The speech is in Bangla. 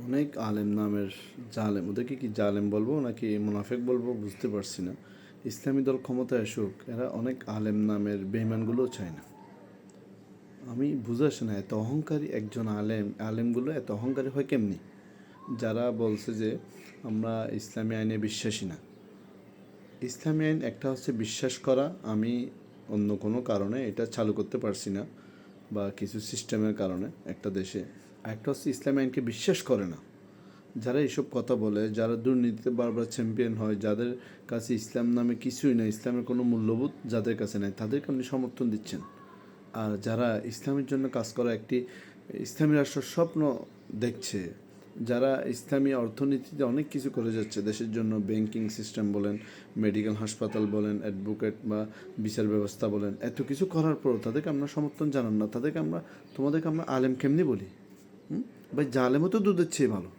অনেক আলেম নামের জালেম, ওদেরকে কি জালেম বলবো নাকি মুনাফেক বলবো বুঝতে পারছি না। ইসলামী দল ক্ষমতায় আসুক, এরা অনেক আলেম নামের বেঈমানগুলোও চায় না। আমি বুঝে আসে না, এত অহংকারী একজন আলেমগুলো এত অহংকারী হয় কেমনি? যারা বলছে যে আমরা ইসলামী আইনে বিশ্বাসী না। ইসলামী আইন একটা হচ্ছে বিশ্বাস করা, আমি অন্য কোনো কারণে এটা চালু করতে পারছি না বা কিছু সিস্টেমের কারণে একটা দেশে। একটা হচ্ছে ইসলামী আইনকে বিশ্বাস করে না। যারা এসব কথা বলে, যারা দুর্নীতিতে বারবার চ্যাম্পিয়ন হয়, যাদের কাছে ইসলাম নামে কিছুই না, ইসলামের কোনো মূল্যবোধ যাদের কাছে নেই, তাদেরকে আপনি সমর্থন দিচ্ছেন। আর যারা ইসলামের জন্য কাজ করা, একটি ইসলামী রাষ্ট্রের স্বপ্ন দেখছে, যারা ইসলামী অর্থনীতিতে অনেক কিছু করে যাচ্ছে দেশের জন্য, ব্যাংকিং সিস্টেম বলেন, মেডিকেল হাসপাতাল বলেন, অ্যাডভোকেট বা বিচার ব্যবস্থা বলেন, এত কিছু করার পরও তাদেরকে আমরা সমর্থন জানান না। তোমাদেরকে আমরা আলেম কেমনি বলি? ভাই, জালেমও তো দুধের চেয়ে ভালো।